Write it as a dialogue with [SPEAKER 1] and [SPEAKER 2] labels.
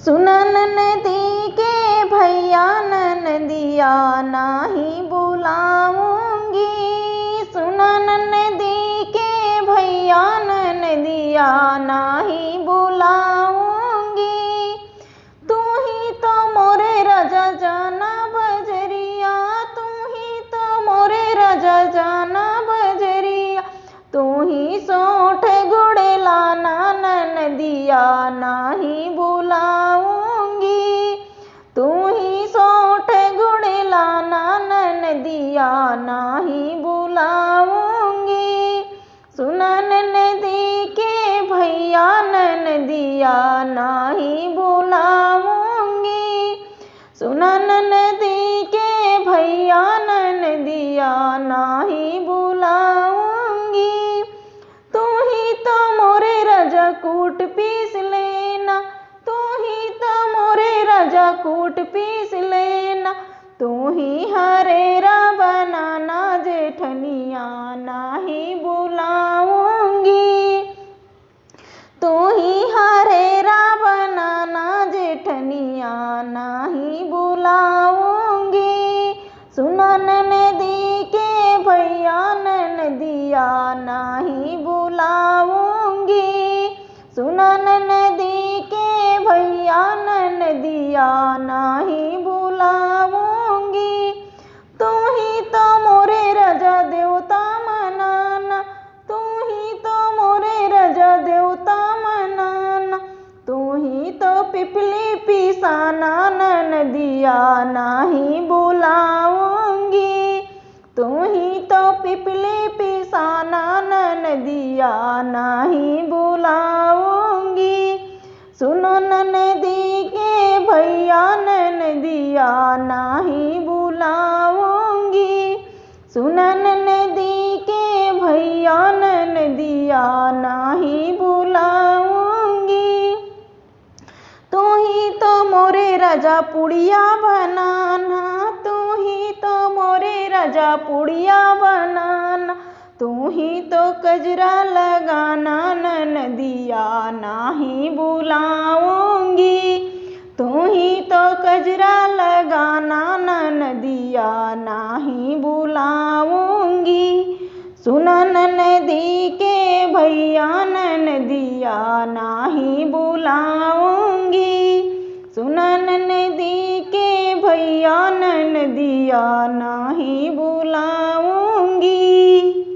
[SPEAKER 1] सुना ननदी के भैया ननदिया नाही बुलाऊंगी। सुना ननदी के भैया ननदिया नाही बुलाऊंगी। तू ही तो मोरे राजा जाना बजरिया, तू ही तो मोरे राजा जाना बजरिया। तू ही सोठ गुड़े लाना ननदिया नाही बुलाऊंगी। तू ही सोठ गुड़े लाना ननदिया नाही बुलाऊंगी। सुना ननदी के भैया ननदिया नाही बुलाऊंगी। सुना ननदी के भैया ननदिया नाही बुलाऊंगी। तू ही तो मोरे राजा कूट पीस लेना, तू ही तो मोरे राजा कूट पीस लेना। तू ही हरेरा बनाना जेठनिया नाही बुलाऊंगी। तू ही हरेरा बनाना जेठनिया नाही बुलाऊंगी। सुना ननदी के भैया ननदिया नाही बुलाऊंगी। सुना ननदी के भैया ननदिया नाही बुलाऊंगी। तू ही तो मोरे राजा देवता मनाना, तू ही तो मोरे राजा देवता मनाना। तू ही तो पिपली पिसाना ननदिया नाही बुलाऊंगी। तू ही तो पिपली पिसाना ननदिया नाही बुलाऊंगी। सुनो ननदी के भैया ननदिया नाही बुलाऊंगी। सुना ननदी के भैया ननदिया नाही बुलाऊंगी। तू ही तो मोरे राजा पुड़िया बनाना, तू ही तो मोरे राजा पुड़िया बनाना। तू ही तो कजरा लगाना ननदिया नाही बुलाऊंगी। तू ही तो कजरा लगाना ननदिया नाही बुलाऊंगी। सुना ननदी के भैया ननदिया नाही बुलाऊंगी। सुना ननदी के भैया ननदिया नाही बुला